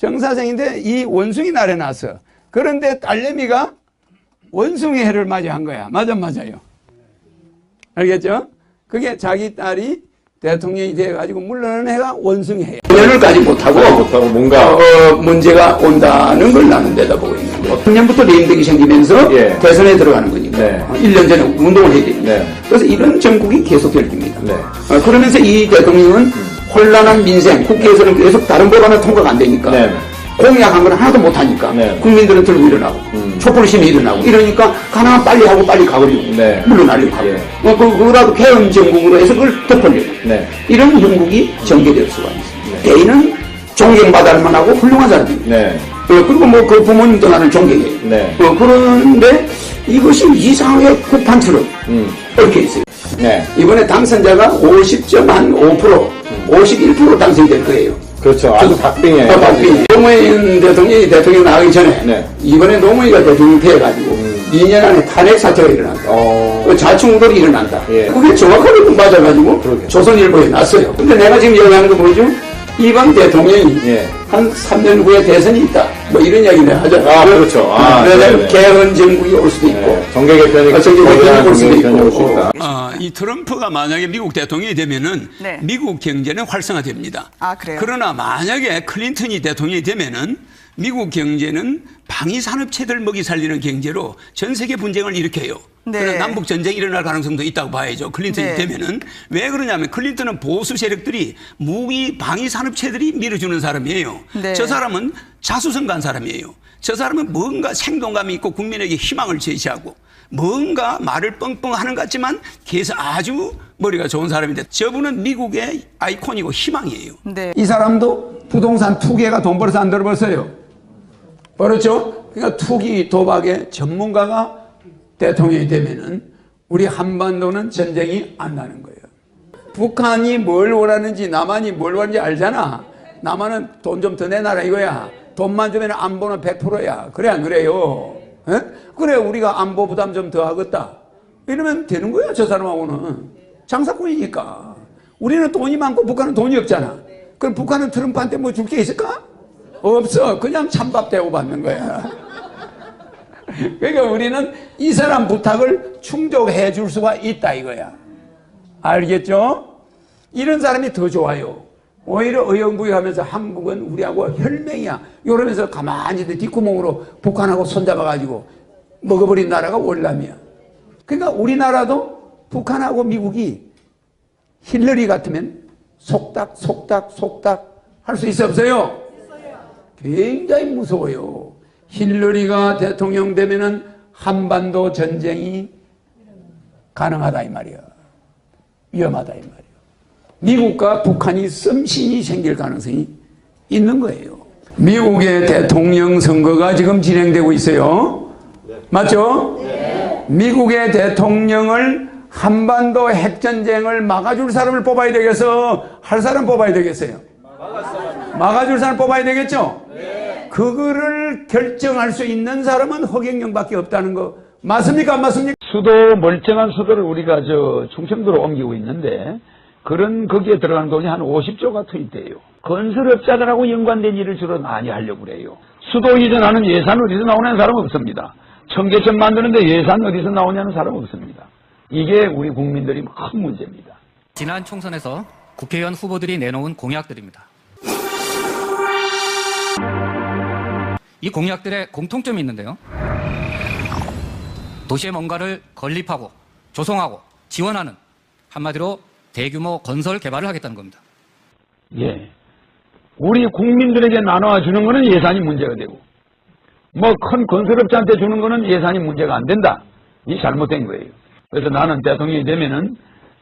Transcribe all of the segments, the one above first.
정사생인데 이 원숭이 날에 났어. 그런데 딸내미가 원숭이 해를 맞이한 거야. 맞아요. 알겠죠? 그게 자기 딸이 대통령이 돼가지고 물러나는 해가 원숭이 해야. 연을까지 못하고 뭔가 문제가 온다는 걸 나는 내다보고 있는 거예요. 작년부터 레임덕이 생기면서 예. 대선에 들어가는 거니까. 네. 1년 전에 운동을 해야 됩니다. 네. 그래서 이런 정국이 계속될 겁니다. 네. 그러면서 이 대통령은 혼란한 민생, 국회에서는 계속 다른 법안은 통과가 안 되니까 네. 공약한 건 하나도 못하니까 네. 국민들은 들고 일어나고 촛불심이 일어나고 이러니까 가능한 빨리 하고 빨리 가버리고 네. 물러나려고 하고 예. 그거라도 개헌 정국으로 해서 그걸 덮으려고 네. 이런 형국이 전개될 수가 있습니다. 개인은 존경받을 만하고 훌륭한 사람입니다. 네. 그리고 뭐 그 부모님도 나는 존경해요. 네. 그런데 이것이 이상하게 kup판처럼 얽혀 있어요. 네. 이번에 당선자가 50.5%, 51% 당선될 거예요. 그렇죠. 아주 박빙이에요. 박빙. 노무현 대통령이 대통령 나가기 전에 네. 이번에 노무현이가 대통령 돼가지고 2년 안에 탄핵 사태가 일어난다. 자충우돌이 일어난다. 예. 그게 정확하게 맞아가지고 그러게. 조선일보에 났어요. 근데 내가 지금 얘기하는 거 뭐죠? 이번 대통령이 예. 한 3년 후에 대선이 있다. 뭐 이런 이야기 내가 하죠. 그렇죠. 그래서 개헌 정국이 올 수도 있고. 네. 정계 개편이 정계 개편이 올 수도 개편이 올 수 있고. 있다. 이 트럼프가 만약에 미국 대통령이 되면은 네. 미국 경제는 활성화됩니다. 아, 그래요? 그러나 만약에 클린턴이 대통령이 되면은 미국 경제는 방위 산업체들 먹이 살리는 경제로 전 세계 분쟁을 일으켜요. 네. 그런 남북 전쟁이 일어날 가능성도 있다고 봐야죠. 클린턴이 네. 되면은 왜 그러냐면 클린턴은 보수 세력들이 무기 방위 산업체들이 밀어주는 사람이에요. 네. 저 사람은 자수성가한 사람이에요. 저 사람은 뭔가 생동감이 있고 국민에게 희망을 제시하고 뭔가 말을 뻥뻥 하는 것 같지만 계속 아주 머리가 좋은 사람인데 저분은 미국의 아이콘이고 희망이에요. 네. 이 사람도 부동산 투기가 돈 벌어서 안 벌었어요. 벌었죠? 그러니까 투기 도박의 전문가가 대통령이 되면은 우리 한반도는 전쟁이 안 나는 거예요. 북한이 뭘 원하는지 남한이 뭘 원하는지 알잖아. 남한은 돈 좀 더 내놔라 이거야. 돈만 주면 안보는 100%야. 그래 안 그래요? 에? 그래 우리가 안보 부담 좀 더 하겠다. 이러면 되는 거야 저 사람하고는. 장사꾼이니까. 우리는 돈이 많고 북한은 돈이 없잖아. 그럼 북한은 트럼프한테 뭐 줄 게 있을까? 없어. 그냥 찬밥 대고 받는 거야. 그러니까 우리는 이 사람 부탁을 충족해 줄 수가 있다 이거야. 알겠죠? 이런 사람이 더 좋아요. 오히려 의연부여하면서 한국은 우리하고 혈맹이야. 이러면서 가만히 뒷구멍으로 북한하고 손잡아가지고 먹어버린 나라가 월남이야. 그러니까 우리나라도 북한하고 미국이 힐러리 같으면 속닥 할 수 있어 없어요? 굉장히 무서워요. 힐러리가 대통령 되면은 한반도 전쟁이 가능하다 이 말이야. 위험하다 이 말이야. 미국과 북한이 썸씽이 생길 가능성이 있는 거예요. 미국의 대통령 선거가 지금 진행되고 있어요. 맞죠? 미국의 대통령을 한반도 핵전쟁을 막아줄 사람을 뽑아야 되겠어? 할 사람 뽑아야 되겠어요? 막아줄 사람 뽑아야 되겠죠? 그거를 결정할 수 있는 사람은 허경영밖에 없다는 거 맞습니까? 안 맞습니까? 수도 멀쩡한 수도를 우리가 충청도로 옮기고 있는데 그런 거기에 들어가는 돈이 한 50조가 투입돼요. 건설업자들하고 연관된 일을 주로 많이 하려고 그래요. 수도 이전하는 예산 어디서 나오냐는 사람 없습니다. 청계천 만드는데 예산 어디서 나오냐는 사람 없습니다. 이게 우리 국민들이 큰 문제입니다. 지난 총선에서 국회의원 후보들이 내놓은 공약들입니다. 이 공약들의 공통점이 있는데요. 도시에 뭔가를 건립하고 조성하고 지원하는 한마디로 대규모 건설 개발을 하겠다는 겁니다. 예. 우리 국민들에게 나눠주는 거는 예산이 문제가 되고 뭐 큰 건설업자한테 주는 거는 예산이 문제가 안 된다. 이 잘못된 거예요. 그래서 나는 대통령이 되면은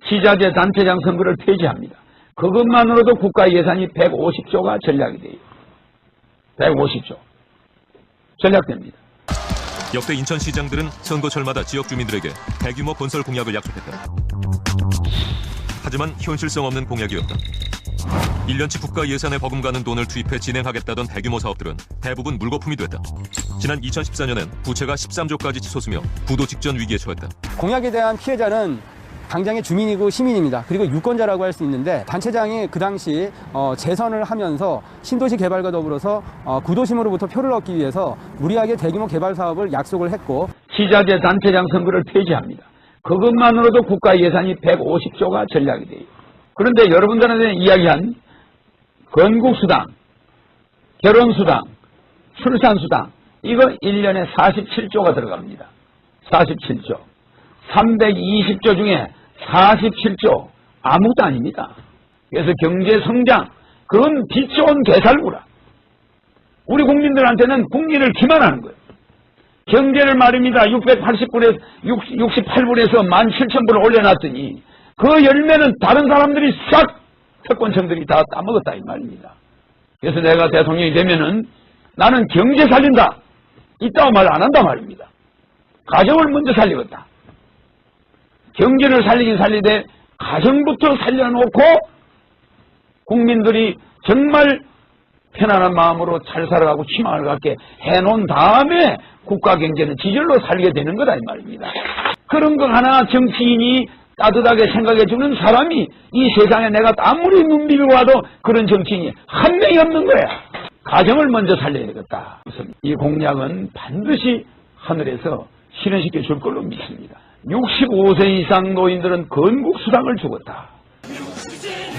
지자체 단체장 선거를 폐지합니다. 그것만으로도 국가 예산이 150조가 전략이 돼요. 150조. 전략됩니다. 역대 인천시장들은 선거철마다 지역 주민들에게 대규모 건설 공약을 약속했다. 하지만 현실성 없는 공약이었다. 1년치 국가 예산에 버금가는 돈을 투입해 진행하겠다던 대규모 사업들은 대부분 물거품이 됐다. 지난 2014년엔 부채가 13조까지 치솟으며 부도 직전 위기에 처했다. 공약에 대한 피해자는 당장의 주민이고 시민입니다. 그리고 유권자라고 할 수 있는데 단체장이 그 당시 재선을 하면서 신도시 개발과 더불어서 구도심으로부터 표를 얻기 위해서 무리하게 대규모 개발 사업을 약속을 했고 지자체 단체장 선거를 폐지합니다. 그것만으로도 국가 예산이 150조가 전략이 돼요. 그런데 여러분들한테 이야기한 건국수당, 결혼수당, 출산수당 이거 1년에 47조가 들어갑니다. 47조. 320조 중에 47조 아무것도 아닙니다. 그래서 경제성장 그건 빛 좋은 개살구라. 우리 국민들한테는 국민을 기만하는 거예요. 경제를 말입니다. 680불에서 68불에서 17,000불을 올려놨더니 그 열매는 다른 사람들이 싹 특권층들이 다 따먹었다 이 말입니다. 그래서 내가 대통령이 되면은 나는 경제 살린다. 이따고 말 안 한다 말입니다. 가정을 먼저 살리겠다. 경제를 살리긴 살리되 가정부터 살려놓고 국민들이 정말 편안한 마음으로 잘 살아가고 희망을 갖게 해놓은 다음에 국가 경제는 지절로 살게 되는 거다 이 말입니다. 그런 거 하나 정치인이 따뜻하게 생각해주는 사람이 이 세상에 내가 아무리 눈 비비고 와도 그런 정치인이 한 명이 없는 거야. 가정을 먼저 살려야 되겠다. 이 공약은 반드시 하늘에서 실현시켜 줄 걸로 믿습니다. 65세 이상 노인들은 건국수당을 주겠다.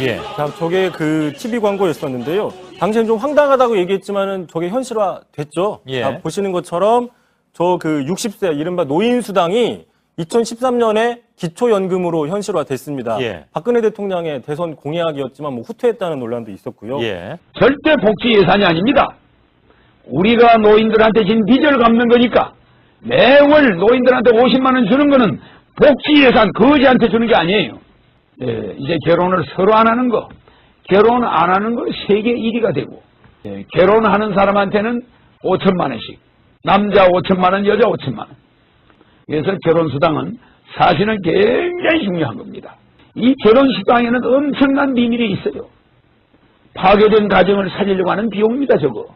예. 자, 저게 그 TV 광고였었는데요. 당시엔 좀 황당하다고 얘기했지만은 저게 현실화 됐죠. 예. 자, 보시는 것처럼 저 그 60세 이른바 노인수당이 2013년에 기초연금으로 현실화 됐습니다. 예. 박근혜 대통령의 대선 공약이었지만 뭐 후퇴했다는 논란도 있었고요. 예. 절대 복지 예산이 아닙니다. 우리가 노인들한테 진 빚을 갚는 거니까 매월 노인들한테 50만 원 주는 거는 복지 예산 거지한테 주는 게 아니에요. 예, 이제 결혼을 서로 안 하는 거, 결혼 안 하는 거 세계 1위가 되고, 예, 결혼하는 사람한테는 5천만 원씩, 남자 5천만 원, 여자 5천만 원. 그래서 결혼수당은 사실은 굉장히 중요한 겁니다. 이 결혼수당에는 엄청난 비밀이 있어요. 파괴된 가정을 살리려고 하는 비용입니다, 저거.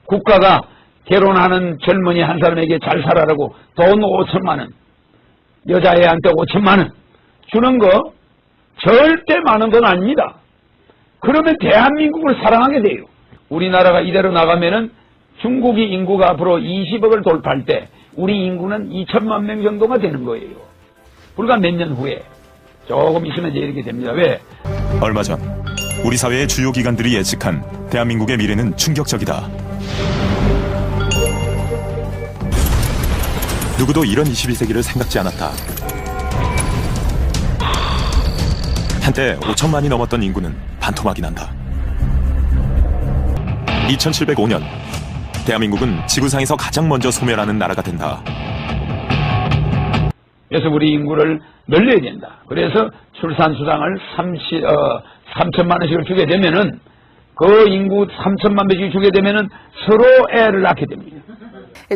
국가가 결혼하는 젊은이 한 사람에게 잘 살아라고 돈 5천만 원, 여자애한테 5천만 원 주는 거 절대 많은 돈 아닙니다. 그러면 대한민국을 사랑하게 돼요. 우리나라가 이대로 나가면은 중국이 인구가 앞으로 20억을 돌파할 때 우리 인구는 2천만 명 정도가 되는 거예요. 불과 몇 년 후에 조금 있으면 이제 이렇게 됩니다. 왜? 얼마 전 우리 사회의 주요 기관들이 예측한 대한민국의 미래는 충격적이다. 누구도 이런 21세기를 생각지 않았다. 한때 5천만이 넘었던 인구는 반토막이 난다. 2705년 대한민국은 지구상에서 가장 먼저 소멸하는 나라가 된다. 그래서 우리 인구를 늘려야 된다. 그래서 출산수당을 3천만 원씩을 주게 되면은 그 인구 3천만 명씩 주게 되면은 서로 애를 낳게 됩니다.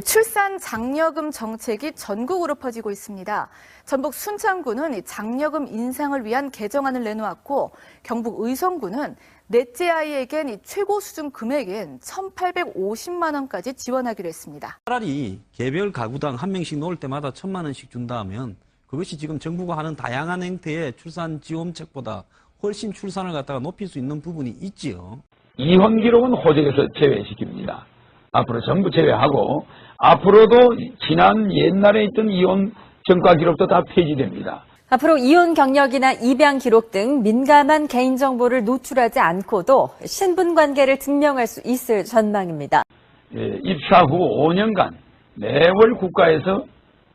출산 장려금 정책이 전국으로 퍼지고 있습니다. 전북 순창구는 장려금 인상을 위한 개정안을 내놓았고 경북 의성구는 넷째 아이에겐 최고 수준 금액인 1,850만 원까지 지원하기로 했습니다. 차라리 개별 가구당 한 명씩 놓을 때마다 1,000만 원씩 준다 하면 그것이 지금 정부가 하는 다양한 형태의 출산 지원책보다 훨씬 출산을 갖다가 높일 수 있는 부분이 있지요. 이혼 기록은 호적에서 제외시킵니다. 앞으로 전부 제외하고 앞으로도 지난 옛날에 있던 이혼 전과 기록도 다 폐지됩니다. 앞으로 이혼 경력이나 입양 기록 등 민감한 개인정보를 노출하지 않고도 신분관계를 증명할 수 있을 전망입니다. 예, 입사 후 5년간 매월 국가에서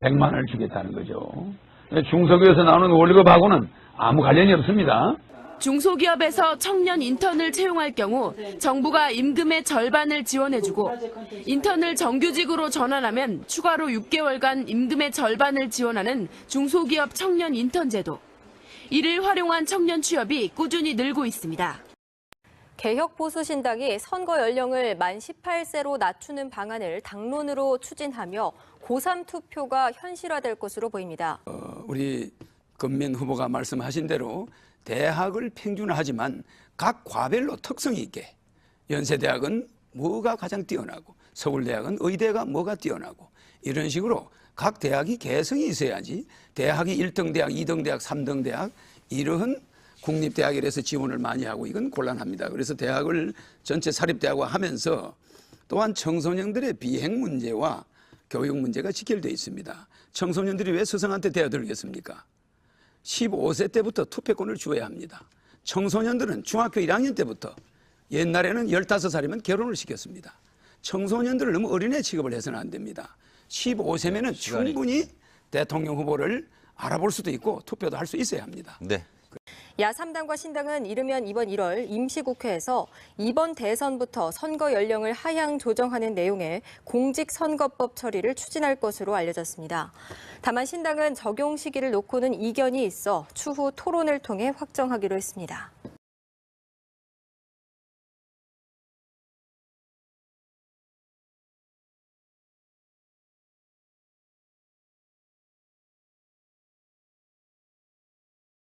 100만 원을 주겠다는 거죠. 중소기업에서 나오는 월급하고는 아무 관련이 없습니다. 중소기업에서 청년 인턴을 채용할 경우 정부가 임금의 절반을 지원해주고 인턴을 정규직으로 전환하면 추가로 6개월간 임금의 절반을 지원하는 중소기업 청년 인턴 제도. 이를 활용한 청년 취업이 꾸준히 늘고 있습니다. 개혁보수신당이 선거 연령을 만 18세로 낮추는 방안을 당론으로 추진하며 고3 투표가 현실화될 것으로 보입니다. 우리 금민 후보가 말씀하신 대로 대학을 평준화하지만 각 과별로 특성이 있게 연세대학은 뭐가 가장 뛰어나고 서울대학은 의대가 뭐가 뛰어나고 이런 식으로 각 대학이 개성이 있어야지 대학이 1등 대학, 2등 대학, 3등 대학 이런 국립대학이라서 지원을 많이 하고 이건 곤란합니다. 그래서 대학을 전체 사립대학화 하면서 또한 청소년들의 비행 문제와 교육 문제가 직결되어 있습니다. 청소년들이 왜 스승한테 대어들겠습니까? 15세 때부터 투표권을 주어야 합니다. 청소년들은 중학교 1학년 때부터 옛날에는 15살이면 결혼을 시켰습니다. 청소년들을 너무 어린애 취급을 해서는 안 됩니다. 15세면은 충분히 대통령 후보를 알아볼 수도 있고 투표도 할 수 있어야 합니다. 네. 야3당과 신당은 이르면 이번 1월 임시국회에서 이번 대선부터 선거 연령을 하향 조정하는 내용의 공직선거법 처리를 추진할 것으로 알려졌습니다. 다만 신당은 적용 시기를 놓고는 이견이 있어 추후 토론을 통해 확정하기로 했습니다.